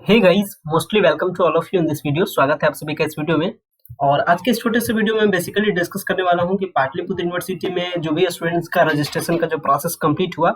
Hey guys, mostly welcome to all of you in this video. स्वागत है आप सभी का इस वीडियो में। और आज के इस छोटे से वीडियो में बेसिकली डिस्कस करने वाला हूं कि पाटलिपुत्र यूनिवर्सिटी में जो भी स्टूडेंट्स का रजिस्ट्रेशन का जो प्रोसेस कंप्लीट हुआ,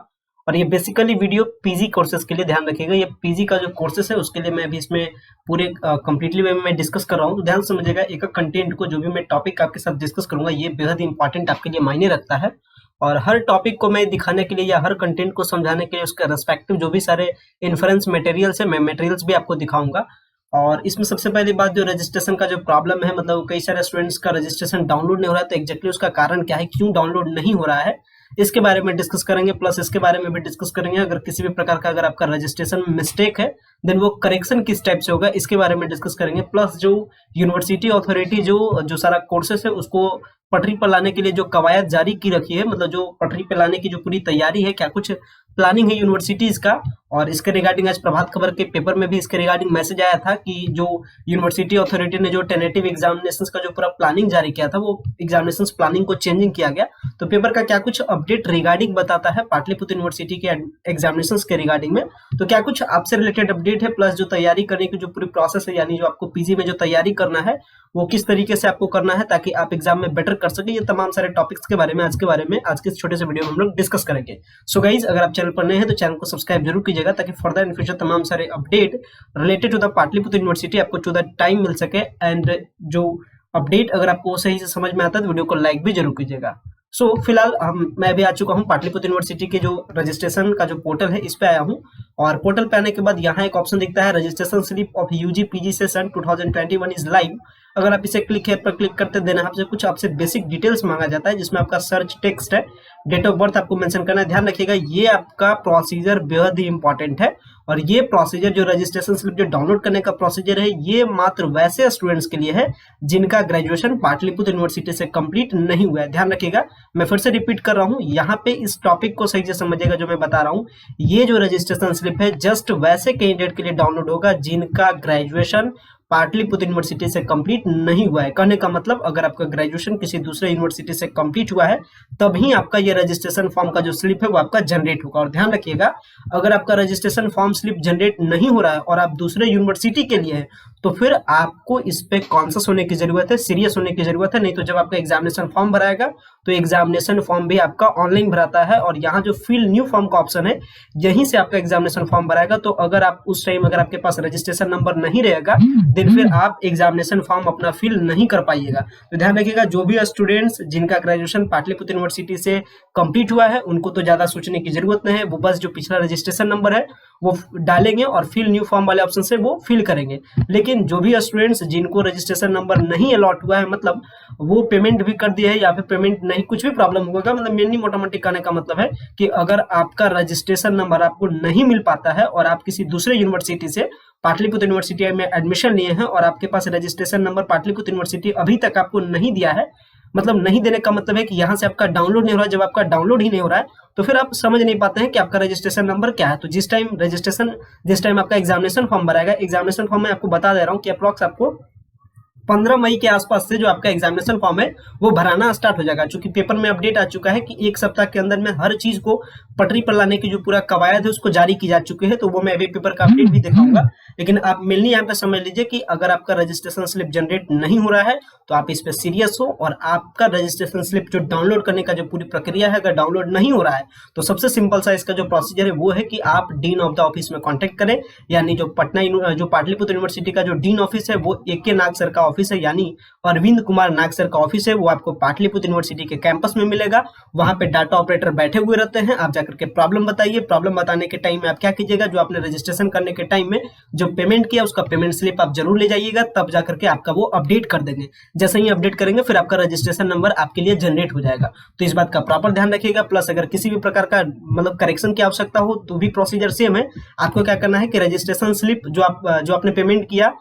और ये बेसिकली वीडियो पीजी कोर्सेज के लिए ध्यान रखिएगा। ये पीजी का जो कोर्सेस है उसके लिए मैं अभी इसमें पूरे कंप्लीटली वे में डिस्कस कर रहा हूँ, तो ध्यान से समझिएगा। एक कंटेंट को जो भी मैं टॉपिक आपके साथ डिस्कस करूंगा ये बेहद इंपॉर्टेंट आपके लिए मायने रखता है। और हर टॉपिक को मैं दिखाने के लिए या हर कंटेंट को समझाने के लिए उसका रेस्पेक्टिव जो भी सारे इन्फ्रेंस मटेरियल्स है, मैं मटेरियल्स भी आपको दिखाऊंगा। और इसमें सबसे पहली बात, जो रजिस्ट्रेशन का जो प्रॉब्लम है, मतलब कई सारे स्टूडेंट्स का रजिस्ट्रेशन डाउनलोड नहीं हो रहा है, तो एग्जैक्टली उसका कारण क्या है, क्यों डाउनलोड नहीं हो रहा है, इसके बारे में डिस्कस करेंगे। प्लस इसके बारे में भी डिस्कस करेंगे अगर किसी भी प्रकार का अगर आपका रजिस्ट्रेशन में मिस्टेक है देन वो करेक्शन किस टाइप से होगा, इसके बारे में डिस्कस करेंगे। प्लस जो यूनिवर्सिटी अथॉरिटी जो सारा कोर्सेस है उसको पटरी पर लाने के लिए जो कवायद जारी की रखी है, मतलब जो पटरी पर लाने की जो पूरी तैयारी है, क्या कुछ प्लानिंग है यूनिवर्सिटीज का, और इसके रिगार्डिंग आज प्रभात खबर के पेपर में भी इसके रिगार्डिंग मैसेज आया था कि जो यूनिवर्सिटी अथॉरिटी ने जो टेनेटिव एग्जामिनेशंस का जो पूरा प्लानिंग जारी किया था, वो एग्जामिनेशंस प्लानिंग को चेंजिंग किया गया। तो पेपर का क्या कुछ अपडेट रिगार्डिंग बताता है पाटलिपुत्र यूनिवर्सिटी के एग्जामिनेशंस के रिगार्डिंग में, तो क्या कुछ आपसे रिलेटेड अपडेट है। प्लस जो तैयारी करने की जो पूरी प्रोसेस है, यानी जो आपको पीजी में जो तैयारी करना है वो किस तरीके से आपको करना है ताकि आप एग्जाम में बेटर कर सके, ये तमाम सारे टॉपिक्स के बारे में आज के इस छोटे से वीडियो में हम लोग डिस्कस करेंगे। सो गाइज, अगर आप चैनल पर नए हैं तो चैनल को सब्सक्राइब जरूर कीजिएगा ताकि फर्दर इन फ्यूचर तमाम सारे update related to the Pataliputra university आपको टू द टाइम मिल सके। एंड जो अपडेट अगर आपको सही से समझ में आता है तो वीडियो को लाइक भी जरूर कीजिएगा। फिलहाल मैं भी आ चुका हूँ पाटलिपुत्र यूनिवर्सिटी के जो रजिस्ट्रेशन का जो पोर्टल है इस पे आया हूँ। और पोर्टल पे आने के बाद यहाँ एक ऑप्शन दिखता है, registration slip of UG PG session 2021 is live. अगर आप इसे क्लिक पर क्लिक करते देना आपसे बेसिक डिटेल्स मांगा जाता है, जिसमें आपका सर्च टेक्स्ट है, डेट ऑफ बर्थ आपको मेंशन करना है। ध्यान रखिएगा, ये आपका प्रोसीजर बेहद ही इंपॉर्टेंट है। और ये प्रोसीजर जो रजिस्ट्रेशन स्लिप जो डाउनलोड करने का प्रोसीजर है, ये मात्र वैसे स्टूडेंट्स के लिए है जिनका ग्रेजुएशन पाटलिपुत्र यूनिवर्सिटी से कंप्लीट नहीं हुआ है। ध्यान रखिएगा, मैं फिर से रिपीट कर रहा हूँ, यहाँ पे इस टॉपिक को सही से समझिएगा। जो मैं बता रहा हूँ, ये जो रजिस्ट्रेशन स्लिप है जस्ट वैसे कैंडिडेट के लिए डाउनलोड होगा जिनका ग्रेजुएशन पाटलिपुत्र यूनिवर्सिटी से कंप्लीट नहीं हुआ है। कहने का मतलब, अगर आपका ग्रेजुएशन किसी दूसरे यूनिवर्सिटी से कंप्लीट हुआ है तभी आपका ये रजिस्ट्रेशन फॉर्म का जो स्लिप है वो आपका जनरेट होगा। और ध्यान रखिएगा, अगर आपका रजिस्ट्रेशन फॉर्म स्लिप जनरेट नहीं हो रहा है और आप दूसरे यूनिवर्सिटी के लिए है तो फिर आपको इस पे कॉन्शियस होने की जरूरत है, सीरियस होने की जरूरत है। नहीं तो जब आपका एग्जामिनेशन फॉर्म भराएगा तो एग्जामिनेशन फॉर्म भी आपका ऑनलाइन भराता है, और यहाँ जो फिल न्यू फॉर्म का ऑप्शन है यहीं से आपका एग्जामिनेशन फॉर्म भराएगा। तो अगर आप उस टाइम अगर आपके पास रजिस्ट्रेशन नंबर नहीं रहेगा देन फिर आप एग्जामिनेशन फॉर्म अपना फिल नहीं कर पाइएगा। तो ध्यान रखिएगा, जो भी स्टूडेंट्स जिनका ग्रेजुएशन पाटलिपुत्र यूनिवर्सिटी से कंप्लीट हुआ है उनको तो ज्यादा सोचने की जरूरत नहीं है, वो बस जो पिछला रजिस्ट्रेशन नंबर है वो डालेंगे और फिल न्यू फॉर्म वाले ऑप्शन से वो फिल करेंगे। लेकिन जो भी स्टूडेंट्स जिनको रजिस्ट्रेशन नंबर नहीं अलॉट हुआ है, मतलब वो पेमेंट भी कर दिया है या फिर पेमेंट नहीं, कुछ भी प्रॉब्लम होगा, मतलब मेनली मोटा मोटी कहने का मतलब है कि अगर आपका रजिस्ट्रेशन नंबर आपको नहीं मिल पाता है और आप किसी दूसरे यूनिवर्सिटी से पाटलिपुत्र यूनिवर्सिटी में एडमिशन लिए हैं और आपके पास रजिस्ट्रेशन नंबर पाटलिपुत्र यूनिवर्सिटी अभी तक आपको नहीं दिया है, मतलब नहीं देने का मतलब है कि यहाँ से आपका डाउनलोड नहीं हो रहा है। जब आपका डाउनलोड ही नहीं हो रहा है तो फिर आप समझ नहीं पाते हैं कि आपका रजिस्ट्रेशन नंबर क्या है। तो जिस टाइम आपका एग्जामिनेशन फॉर्म भराएगा, एग्जामिनेशन फॉर्म में आपको बता दे रहा हूँ कि अप्रॉक्स आपको 15 मई के आसपास से जो आपका एग्जामिनेशन फॉर्म है वो भराना स्टार्ट हो जाएगा। क्योंकि पेपर में अपडेट आ चुका है कि एक सप्ताह के अंदर में हर चीज को पटरी पर लाने की जो पूरा कवायद है उसको जारी की जा चुकी है। तो वो मैं अभी पेपर का अपडेट भी दिखाऊंगा। लेकिन आप मेनली यहाँ पे समझ लीजिए कि अगर आपका रजिस्ट्रेशन स्लिप जनरेट नहीं हो रहा है तो आप इस पे सीरियस हो, और आपका रजिस्ट्रेशन स्लिप जो डाउनलोड करने का जो पूरी प्रक्रिया है अगर डाउनलोड नहीं हो रहा है तो सबसे सिंपल सा इसका जो प्रोसीजर है वो है कि आप डीन ऑफ द ऑफिस में कॉन्टेक्ट करें। यानी जो पाटलिपुत्र यूनिवर्सिटी का जो डीन ऑफिस है वो AK नाग सर का ऑफिस है, यानी अरविंद कुमार नाग सर का ऑफिस है, वो आपको पाटलिपुत्र यूनिवर्सिटी के कैंपस में मिलेगा। वहां पे डाटा ऑपरेटर बैठे हुए रहते हैं, आप जाकर के प्रॉब्लम बताइए। प्रॉब्लम बताने के टाइम में आप क्या कीजिएगा, जो आपने रजिस्ट्रेशन करने के टाइम में जो पेमेंट किया उसका पेमेंट स्लिप आप जरूर ले जाइएगा, तब जाकर के आपका वो अपडेट कर देंगे। जैसे ही अपडेट करेंगे फिर आपका रजिस्ट्रेशन नंबर आपके लिए जनरेट हो जाएगा। तो इस बात का प्रॉपर ध्यान रखिएगा। प्लस अगर किसी भी प्रकार का मतलब करेक्शन की आवश्यकता हो तो भी प्रोसीजर सेम है। आपको क्या करना है कि रजिस्ट्रेशन स्लिप जो आपने पेमेंट किया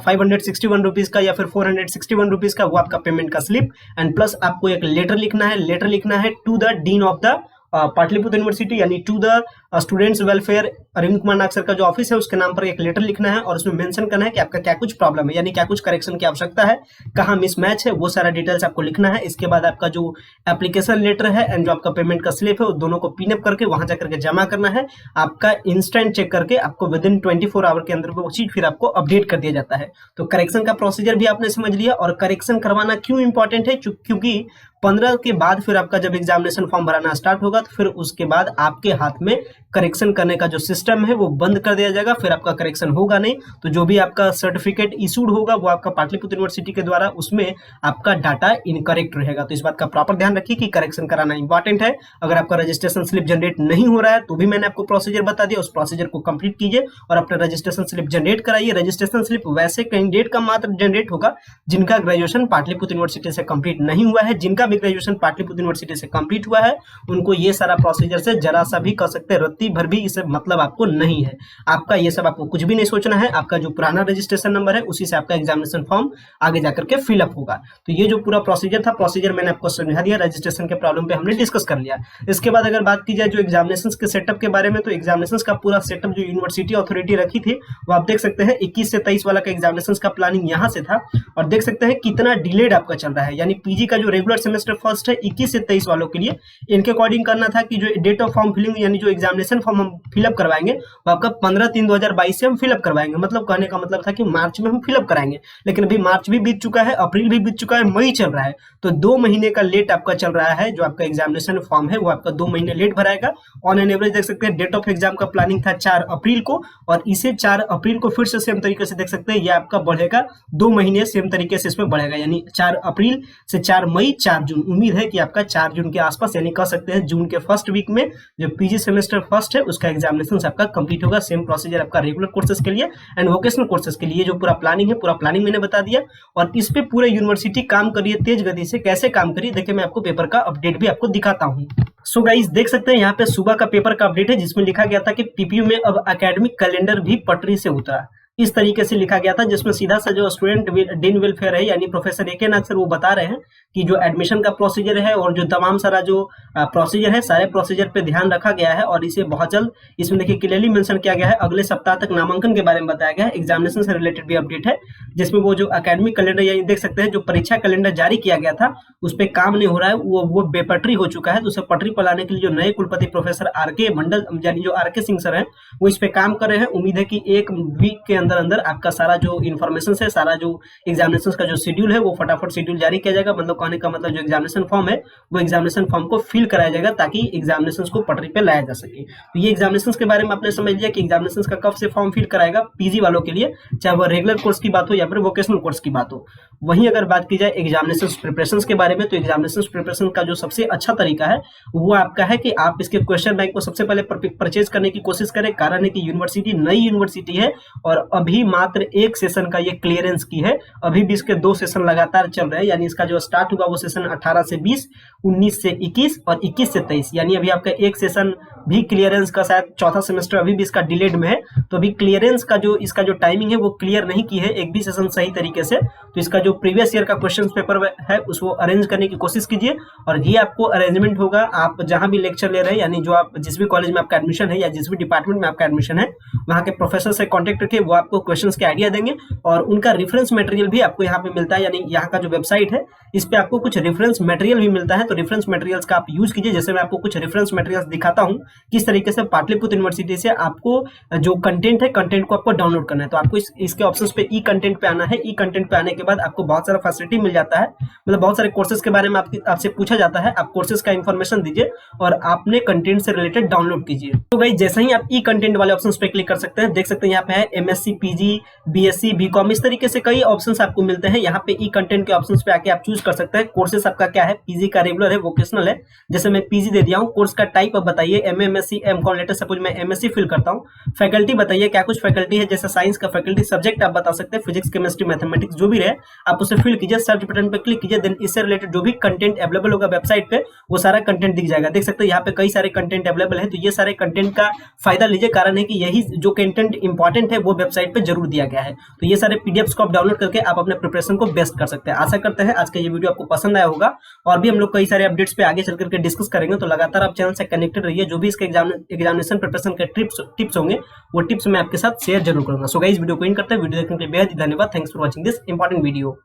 561 रुपीज का या फिर 461 रुपीज का, वो आपका पेमेंट का स्लिप, एंड प्लस आपको एक लेटर लिखना है to the dean of the Pataliputra university, यानी to the students welfare Arvind Kumar Nag sir का जो ऑफिस है उसके नाम पर एक लेटर लिखना है और उसमें मेंशन करना है कि आपका क्या कुछ प्रॉब्लम है, यानी क्या कुछ करेक्शन की आवश्यकता है, कहाँ मिसमैच है, वो सारा डिटेल्स आपको लिखना है। इसके बाद आपका जो एप्लीकेशन लेटर है एंड जो आपका पेमेंट का स्लिप है वो दोनों को पिन अप करके वहां जाकर के जमा करना है। आपका इंस्टेंट चेक करके आपको विद इन 24 आवर के अंदर वो चीज फिर आपको अपडेट कर दिया जाता है। तो करेक्शन का प्रोसीजर भी आपने समझ लिया। और करेक्शन करवाना क्यों इंपॉर्टेंट है, क्योंकि 15 के बाद फिर आपका जब एग्जामिनेशन फॉर्म भराना स्टार्ट होगा तो फिर उसके बाद आपके हाथ में करेक्शन करने का जो सिस्टम है वो बंद कर दिया जाएगा, फिर आपका करेक्शन होगा नहीं। तो जो भी आपका सर्टिफिकेट इशूड होगा वो आपका पाटलिपुत्र यूनिवर्सिटी के द्वारा, उसमें आपका डाटा इनकरेक्ट रहेगा। तो इस बात का प्रॉपर ध्यान रखिए कि करेक्शन कराना इंपॉर्टेंट है। अगर आपका रजिस्ट्रेशन स्लिप जनरेट नहीं हो रहा है तो भी मैंने आपको प्रोसीजर बता दिया, उस प्रोसीजर को कंप्लीट कीजिए और अपना रजिस्ट्रेशन स्लिप जनरेट कराइए। रजिस्ट्रेशन स्लिप वैसे कैंडिडेट का मात्र जनरेट होगा जिनका ग्रेजुएशन पाटलिपुत्र यूनिवर्सिटी से कंप्लीट नहीं हुआ है। जिनका भी ग्रेजुएशन पाटलिपुत्र यूनिवर्सिटी से कंप्लीट हुआ है उनको ये सारा प्रोसीजर से जरा सा भी कह सकते हैं रत्ती भर भी इसे मतलब आपको नहीं है। आपका ये सब आपको कुछ भी नहीं सोचना है। आपका जो पुराना रजिस्ट्रेशन नंबर है उसी से आपका एग्जामिनेशन फॉर्म आगे जाकर के फिलअप होगा। तो ये जो पूरा प्रोसीजर था, प्रोसीजर मैंने आपको समझा दिया। रजिस्ट्रेशन के प्रॉब्लम पे हमने डिस्कस कर लिया। इसके बाद अगर बात की जाए जो एग्जामिनेशन के सेटअप के बारे में, तो एग्जामिनेशन का पूरा सेटअप जो यूनिवर्सिटी अथॉरिटी रखी थी वो आप देख सकते हैं 21 से 23 वाला का एग्जामिनेशन का प्लानिंग यहाँ से था। और देख सकते हैं कितना डिलेड आपका चल रहा है, यानी पीजी का जो रेगुलर सेमेस्टर फर्स्ट है 21 से 23 वालों के लिए इनके अकॉर्डिंग करना था कि जो डेट ऑफ फॉर्म फिलिंग यानी जो एग्जामिनेशन फॉर्म हम फिलअप करवाएंगे वो आपका 15/3/2022 से हम फिलअप करवाएंगे। मतलब कहने का मतलब था कि मार्च में हम फिलअप कराएंगे, लेकिन अभी मार्च भी बीत चुका है, अप्रैल भी बीत चुका है, मई चल रहा है। तो 2 महीने का लेट आपका चल रहा है। जो आपका एग्जामिनेशन फॉर्म है वो आपका 2 महीने लेट भराएगा। ऑन एन एवरेज देख सकते हैं डेट ऑफ एग्जाम का प्लानिंग था 4 अप्रैल को, और इसे 4 अप्रैल को फिर से सेम तरीके से देख सकते हैं ये आपका बढ़ेगा 2 महीने सेम तरीके से इसमें बढ़ेगा, यानी 4 अप्रैल से 4 मई 4 जून। उम्मीद है कि आपका 4 जून के आसपास यानी कह सकते हैं जून के फर्स्ट वीक में जो पीजी सेमेस्टर फर्स्ट है उसका एग्जामिनेशन आपका कंप्लीट होगा। सेम प्रोसीजर आपका रेगुलर कोर्सेज के लिए एंड वोकेशनल कोर्सेज के लिए जो पूरा प्लानिंग है, पूरा प्लानिंग मैंने बता दिया। और इस पे पूरे यूनिवर्सिटी काम करिए तेज गति से। कैसे काम करिए देखिए, मैं आपको पेपर का अपडेट भी आपको दिखाता हूँ। सो गाइस देख सकते हैं यहाँ पे सुबह का पेपर का अपडेट है जिसमें लिखा गया था कि पीपीयू में अब एकेडमिक कैलेंडर भी पटरी से उतरा। इस तरीके से लिखा गया था, जिसमें सीधा सा जो स्टूडेंट डीन वेलफेयर है यानी प्रोफेसर ए के नाग सर वो बता रहे हैं कि जो एडमिशन का प्रोसीजर है और जो तमाम सारा जो प्रोसीजर है सारे प्रोसीजर पे ध्यान रखा गया है। और इसे बहुत जल्द इसमें देखिए क्लियरली मेंशन किया गया है, अगले सप्ताह तक नामांकन के बारे में बताया गया है। एग्जामिनेशन से रिलेटेड भी अपडेट है जिसमें वो जो एकेडमिक कैलेंडर यानी देख सकते हैं जो परीक्षा कैलेंडर जारी किया गया था उस पर काम नहीं हो रहा है, वो बेपटरी हो चुका है। तो उसे पटरी पर लाने के लिए जो नए कुलपति प्रोफेसर आर के मंडल यानी जो आर के सिंह सर है वो इस पे काम कर रहे हैं। उम्मीद है कि 1 वीक के अंदर अंदर आपका सारा जो इन्फॉर्मेशन है, सारा जो एग्जामिनेशन का जो शेड्यूल है वो फटाफट शेड्यूल जारी किया जाएगा। मतलब कहने का मतलब जो एग्जामिनेशन फॉर्म है वो एग्जामिनेशन फॉर्म को फिल कराया जाएगा ताकि एग्जामिनेशन को पटरी पे लाया जा सके। तो ये एग्जामिनेशन के बारे में आपने समझ लिया कि एग्जामिनेशन का कब से फॉर्म फिल कराएगा पीजी वालों के लिए, चाहे वो रेगुलर कोर्स की बात हो या फिर वोकेशनल कोर्स की बात हो। वहीं अगर बात की जाए एग्जामिनेशन प्रिपरेशन के बारे में, तो एग्जामिनेशन प्रिपरेशन का जो सबसे अच्छा तरीका है वो आपका है कि आप इसके क्वेश्चन बैंक को सबसे पहले परचेज करने की कोशिश करें। कारण है कि यूनिवर्सिटी नई यूनिवर्सिटी है और अभी मात्र 1 सेशन का ये क्लियरेंस की है। अभी भी इसके 2 सेशन लगातार चल रहे हैं, यानी इसका जो स्टार्ट हुआ वो सेशन 18 से 20, 19 से 21 और 21 से 23, यानी अभी आपका 1 सेशन भी क्लियरेंस का शायद चौथा सेमेस्टर अभी भी इसका डिलेड में है। तो अभी क्लियरेंस का जो इसका जो टाइमिंग है वो क्लियर नहीं की है एक भी सेशन सही तरीके से। तो इसका जो प्रीवियस ईयर का क्वेश्चन पेपर है उसको अरेंज करने की कोशिश कीजिए। और ये आपको अरेंजमेंट होगा आप जहां भी लेक्चर ले रहे हैं, यानी जो आप जिस भी कॉलेज में आपका एडमिशन है या जिस भी डिपार्टमेंट में आपका एडमिशन है वहां के प्रोफेसर से कॉन्टेक्ट करके वो आपको क्वेश्चंस के आइडिया देंगे। और उनका रेफरेंस मटेरियल भी आपको यहाँ पे मिलता है, यानी यहाँ का जो वेबसाइट है इस पे आपको कुछ रेफरेंस मटेरियल भी मिलता है। तो रेफरेंस मटेरियल्स का आप यूज कीजिए। जैसे मैं आपको कुछ रेफरेंस मटेरियल्स दिखाता हूँ किस तरीके से पाटलिपुत्र यूनिवर्सिटी से आपको जो कंटेंट है कंटेंट को आपको डाउनलोड करना है। तो आपको इसके ऑप्शंस पे ई कंटेंट पे आना है। ई कंटेंट पे आने के बाद आपको बहुत सारा फैसिलिटी मिल जाता है, मतलब बहुत सारे कोर्सेज के बारे में आपसे पूछा जाता है। आप कोर्सेज का इन्फॉर्मेशन दीजिए और आपने कंटेंट से रिलेटेड डाउनलोड कीजिए। तो गाइस जैसे ही आप ई कंटेंट वाले ऑप्शंस पे क्लिक कर सकते हैं, देख सकते हैं यहाँ पे है एमएससी, पीजी, बीएससी, बीकॉम, इस तरीके से कई ऑप्शंस आपको मिलते हैं। यहाँ पे ई कंटेंट के ऑप्शंस पे आके आप चूज कर सकते हैं कोर्सेज आपका क्या है, पीजी का रेगुलर है, वोकेशनल है। जैसे मैं पीजी दे दिया हूँ। कोर्स का टाइप अब बताइए, MA, MSc, MCom, later suppose मैं एमएससी फिल करता हूँ। फैकल्टी बताइए क्या कुछ फैकल्टी है, जैसे साइंस का फैकल्टी, सब्जेक्ट आप बता सकते हैं, फिजिक्स, केमिस्ट्री, मैथमेटिक्स जो भी रहे आप उसे फिल कीजिए। सर्च बटन पे क्लिक कीजिए, देन इससे रिलेटेड जो भी कंटेंट अवेलेबल होगा वेबसाइट पे वो सारा कंटेंट दिख जाएगा। देख सकते हैं यहाँ पे कई सारे कंटेंट अवेलेबल है। तो ये सारे कंटेंट का फायदा लीजिए। कारण है कि यही जो कंटेंट इंपॉर्टेंट है वो वेबसाइट वेबसाइट पे जरूर दिया गया है। तो ये सारे पीडीएफ्स को आप डाउनलोड करके आप अपने प्रिपरेशन को बेस्ट कर सकते हैं। आशा करते हैं आज का ये वीडियो आपको पसंद आया होगा, और भी हम लोग कई सारे अपडेट्स पे आगे चल करके डिस्कस करेंगे। तो लगातार आप चैनल से कनेक्टेड रहिए, जो भी इसके एग्जामिनेशन प्रिपरेशन के टिप्स होंगे वो टिप्स मैं आपके साथ शेयर जरूर करूंगा। सो गाइस वीडियो को इन करते हैं। वीडियो देखने के लिए बेहद धन्यवाद। Thanks for watching this important video.